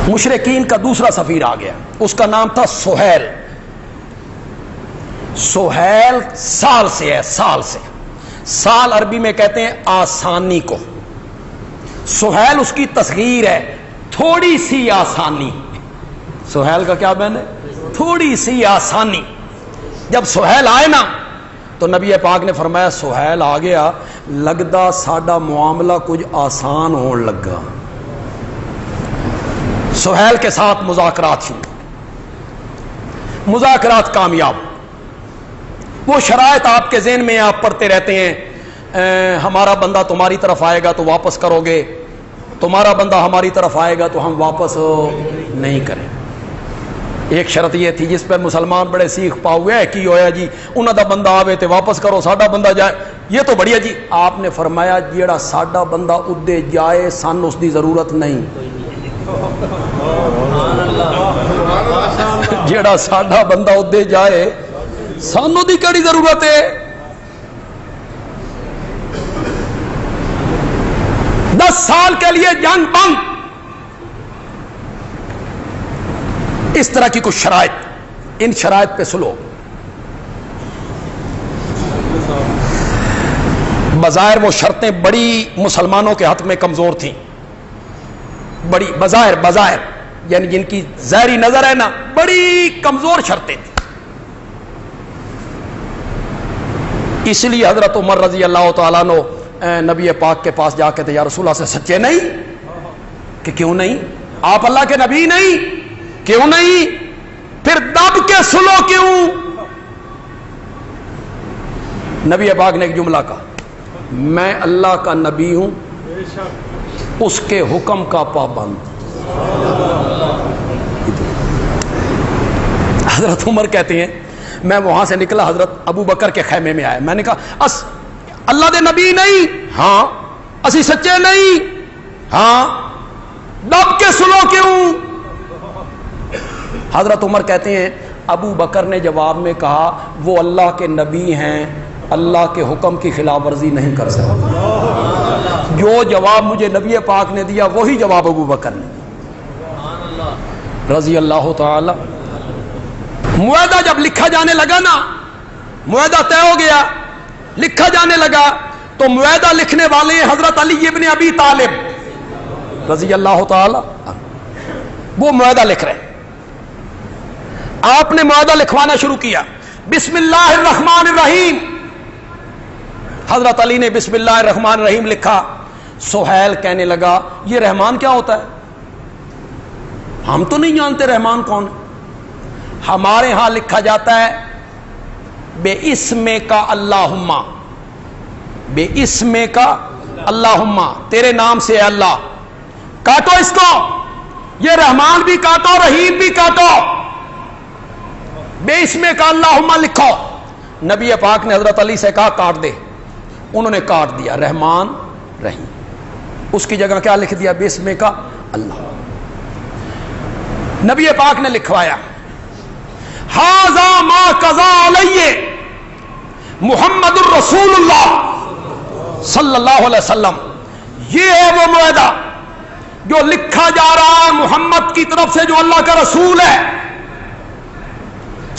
مشرکین کا دوسرا سفیر آ گیا، اس کا نام تھا سہیل۔ سہیل سال سے ہے، سال سے، سال عربی میں کہتے ہیں آسانی کو، سہیل اس کی تصغیر ہے، تھوڑی سی آسانی۔ سہیل کا کیا بہن ہے؟ تھوڑی سی آسانی۔ جب سہیل آئے نا تو نبی پاک نے فرمایا سہیل آ گیا، لگدا ساڈا معاملہ کچھ آسان ہون لگا۔ سہیل کے ساتھ مذاکرات شروع، مذاکرات کامیاب۔ وہ شرائط آپ کے ذہن میں آپ پڑھتے رہتے ہیں، ہمارا بندہ تمہاری طرف آئے گا تو واپس کرو گے، تمہارا بندہ ہماری طرف آئے گا تو ہم واپس نہیں کریں۔ ایک شرط یہ تھی جس پر مسلمان بڑے سیکھ پا ہوئے ہے کہ ہویا جی انہاں دا بندہ آوے تے واپس کرو، ساڈا بندہ جائے، یہ تو بڑھیا جی۔ آپ نے فرمایا جیڑا ساڈا بندہ ادے جائے سان اس دی ضرورت نہیں، جیڑا ساڈا بندہ ادے جائے سانو دی کیڑی ضرورت ہے؟ 10 سال کے لیے جنگ بند۔ اس طرح کی کچھ شرائط، ان شرائط پہ سلو۔ بظاہر وہ شرطیں بڑی مسلمانوں کے حق میں کمزور تھیں، بڑی بظاہر یعنی جن کی ظاہری نظر ہے نا بڑی کمزور شرطیں تھیں۔ اس لیے حضرت عمر رضی اللہ تعالیٰ عنہ نبی پاک کے پاس جا کے یا رسول اللہ سے سچے نہیں کہ کیوں نہیں؟ آپ اللہ کے نبی نہیں؟ کیوں نہیں؟ پھر دب کے سلو کیوں؟ نبی پاک نے ایک جملہ کہا، میں اللہ کا نبی ہوں، اس کے حکم کا پابند۔ حضرت عمر کہتے ہیں میں وہاں سے نکلا، حضرت ابو بکر کے خیمے میں آیا، میں نے کہا اللہ دے نبی نہیں؟ ہاں۔ اسی سچے نہیں؟ ہاں۔ دب کے سلو کیوں؟ حضرت عمر کہتے ہیں ابو بکر نے جواب میں کہا وہ اللہ کے نبی ہیں، اللہ کے حکم کی خلاف ورزی نہیں کر سکتے۔ جو جواب مجھے نبی پاک نے دیا وہی جواب ابو بکر نے رضی اللہ تعالی۔ معاہدہ جب لکھا جانے لگا نا، معاہدہ طے ہو گیا، لکھا جانے لگا، تو معاہدہ لکھنے والے حضرت علی ابن ابی طالب رضی اللہ تعالی، وہ معاہدہ لکھ رہے ہیں۔ آپ نے معاہدہ لکھوانا شروع کیا، بسم اللہ الرحمن الرحیم۔ حضرت علی نے بسم اللہ الرحمن الرحیم لکھا۔ سہیل کہنے لگا یہ رحمان کیا ہوتا ہے؟ ہم تو نہیں جانتے رحمان کون ہے۔ ہمارے ہاں لکھا جاتا ہے بے اسم کا اللہم، بے اسم کا اللہم، تیرے نام سے ہے اللہ، کاٹو اس کو، یہ رحمان بھی کاٹو رحیم بھی کاٹو، بے اسم کا اللہم لکھو۔ نبی پاک نے حضرت علی سے کہا کاٹ دے، انہوں نے کاٹ دیا رحمان رحیم، اس کی جگہ کیا لکھ دیا؟ بے اسم کا اللہ۔ نبی پاک نے لکھوایا ھذا ما قضا علیہ محمد الرسول اللہ صلی اللہ علیہ وسلم، یہ ہے وہ معاہدہ جو لکھا جا رہا ہے محمد کی طرف سے جو اللہ کا رسول ہے۔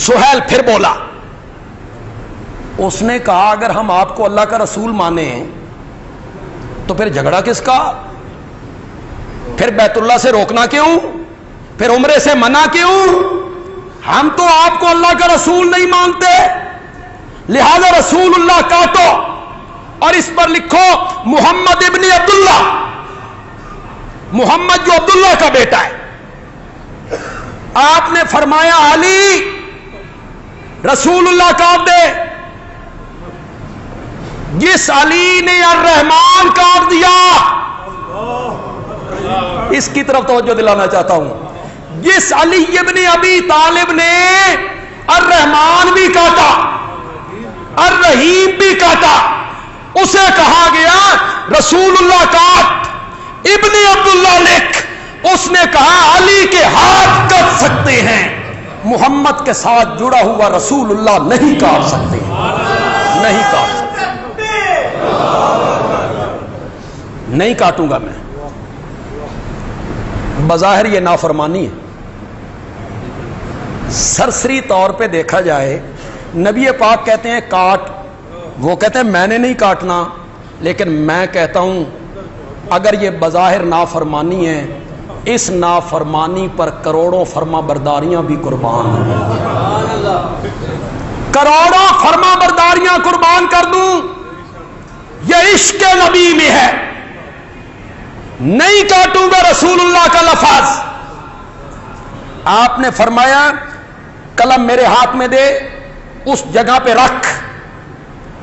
سہیل پھر بولا، اس نے کہا اگر ہم آپ کو اللہ کا رسول مانیں تو پھر جھگڑا کس کا؟ پھر بیت اللہ سے روکنا کیوں؟ پھر عمرے سے منع کیوں؟ ہم تو آپ کو اللہ کا رسول نہیں مانتے، لہذا رسول اللہ کاٹو اور اس پر لکھو محمد ابن عبداللہ، محمد جو عبداللہ کا بیٹا ہے۔ آپ نے فرمایا علی رسول اللہ کاٹ دے۔ جس علی نے الرحمان کاٹ دیا، اس کی طرف توجہ دلانا چاہتا ہوں، جس علی ابن ابی طالب نے الرحمان بھی کاٹا الرحیم بھی کاٹا، اسے کہا گیا رسول اللہ کاٹ، ابن عبداللہ لکھ۔ اس نے کہا علی کے ہاتھ کٹ سکتے ہیں، محمد کے ساتھ جڑا ہوا رسول اللہ نہیں کاٹ سکتے، نہیں کاٹ سکتے، نہیں کاٹوں گا میں۔ بظاہر یہ نافرمانی ہے، سرسری طور پہ دیکھا جائے نبی پاک کہتے ہیں کاٹ، وہ کہتے ہیں میں نے نہیں کاٹنا، لیکن میں کہتا ہوں اگر یہ بظاہر نافرمانی ہے، اس نافرمانی پر کروڑوں فرما برداریاں بھی قربان ہیں، کروڑوں فرما برداریاں قربان کر دوں، یہ عشق نبی میں ہے۔ نہیں کاٹوں گا رسول اللہ کا لفظ، آپ نے فرمایا قلم میرے ہاتھ میں دے، اس جگہ پہ رکھ،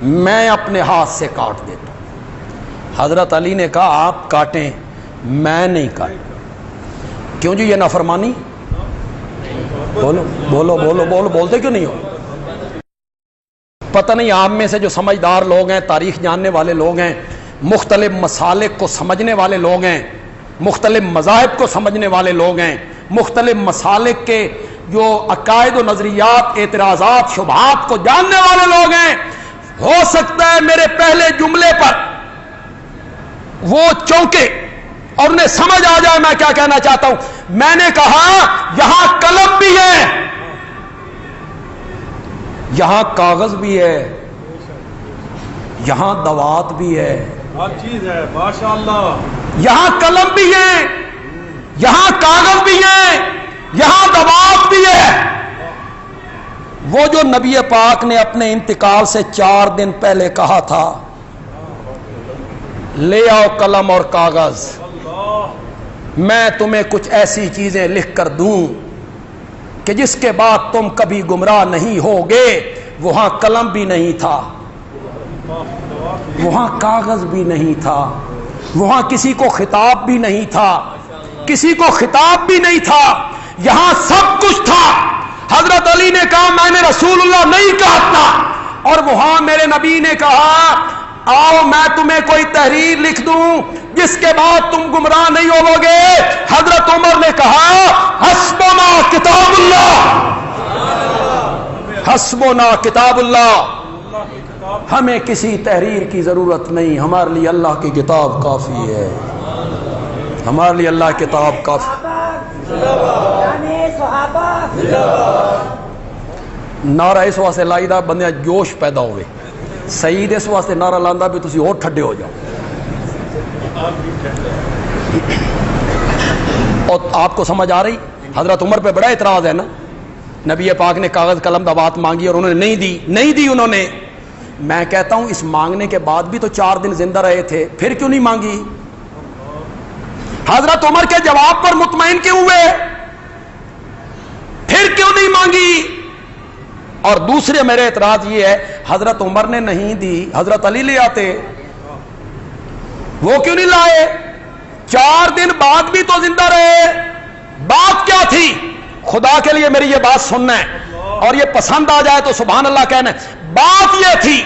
میں اپنے ہاتھ سے کاٹ دیتا ہوں۔ حضرت علی نے کہا آپ کاٹیں، میں نہیں کاٹوں۔ کیوں جی یہ نافرمانی؟ بولو بولو بولو بولو، بولتے کیوں نہیں ہو؟ پتہ نہیں عام میں سے جو سمجھدار لوگ ہیں، تاریخ جاننے والے لوگ ہیں، مختلف مسالک کو سمجھنے والے لوگ ہیں، مختلف مذاہب کو سمجھنے والے لوگ ہیں، مختلف مسالک کے جو عقائد و نظریات، اعتراضات، شبہات کو جاننے والے لوگ ہیں، ہو سکتا ہے میرے پہلے جملے پر وہ چونکے اور انہیں سمجھ آ جائے میں کیا کہنا چاہتا ہوں۔ میں نے کہا یہاں قلم بھی ہے، یہاں کاغذ بھی ہے، یہاں دوات بھی ہے، ہر چیز ہے، ماشاءاللہ۔ یہاں قلم بھی ہے، یہاں کاغذ بھی ہے، یہاں دوات بھی ہے۔ وہ جو نبی پاک نے اپنے انتقال سے 4 دن پہلے کہا تھا لے آؤ قلم اور کاغذ، میں تمہیں کچھ ایسی چیزیں لکھ کر دوں کہ جس کے بعد تم کبھی گمراہ نہیں ہوگے، وہاں قلم بھی نہیں تھا، وہاں کاغذ بھی نہیں تھا، وہاں کسی کو خطاب بھی نہیں تھا، کسی کو خطاب بھی نہیں تھا، یہاں سب کچھ تھا۔ حضرت علی نے کہا میں نے رسول اللہ نہیں کاٹنا، اور وہاں میرے نبی نے کہا آؤ میں تمہیں کوئی تحریر لکھ دوں جس کے بعد تم گمراہ نہیں ہوگے۔ حضرت عمر نے کہا حسبنا کتاب اللہ، حسبنا کتاب اللہ، ہمیں کسی تحریر کی ضرورت نہیں، ہمارے لیے اللہ کی کتاب کافی ہے، ہمارے لیے اللہ کی کتاب کافی۔ نعرہ اس واسطے لائی دا بندے جوش پیدا ہوئے، سعید اس واسطے نعرہ لاندا بھی تسی اور ٹھڈے ہو جاؤ۔ اور آپ کو سمجھ آ رہی؟ حضرت عمر پہ بڑا اعتراض ہے نا، نبی پاک نے کاغذ قلم دوات مانگی اور انہوں نے نہیں دی انہوں نے۔ میں کہتا ہوں اس مانگنے کے بعد بھی تو 4 دن زندہ رہے تھے، پھر کیوں نہیں مانگی؟ حضرت عمر کے جواب پر مطمئن کیوں ہوئے؟ پھر کیوں نہیں مانگی؟ اور دوسرے میرے اعتراض یہ ہے حضرت عمر نے نہیں دی، حضرت علی لے آتے، وہ کیوں نہیں لائے؟ 4 دن بعد بھی تو زندہ رہے، بات کیا تھی؟ خدا کے لیے میری یہ بات سننا ہے اور یہ پسند آ جائے تو سبحان اللہ کہنا ہے۔ بات یہ تھی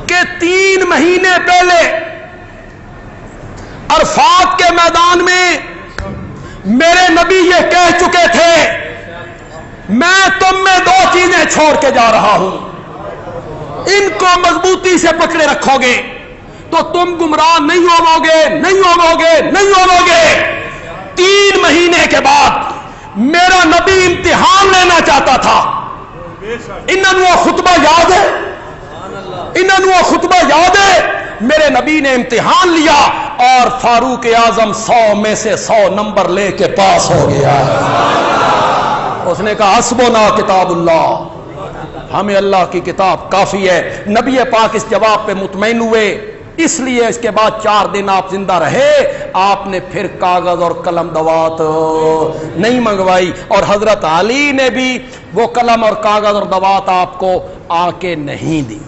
کہ 3 مہینے پہلے عرفات کے میدان میں میرے نبی یہ کہہ چکے تھے میں تم میں 2 چیزیں چھوڑ کے جا رہا ہوں، ان کو مضبوطی سے پکڑے رکھو گے تو تم گمراہ نہیں ہوگے، نہیں ہوگے، نہیں ہوگے۔ 3 مہینے کے بعد میرا نبی امتحان لینا چاہتا تھا۔ انہوں وہ خطبہ یاد ہے، انہوں وہ خطبہ یاد ہے، میرے نبی نے امتحان لیا اور فاروق اعظم 100 میں سے 100 نمبر لے کے پاس ہو گیا۔ اس نے کہا حسبنا کتاب اللہ، ہمیں اللہ کی کتاب کافی ہے۔ نبی پاک اس جواب پہ مطمئن ہوئے، اس لیے اس کے بعد 4 دن آپ زندہ رہے، آپ نے پھر کاغذ اور قلم دوات نہیں منگوائی، اور حضرت علی نے بھی وہ قلم اور کاغذ اور دوات آپ کو آ کے نہیں دی۔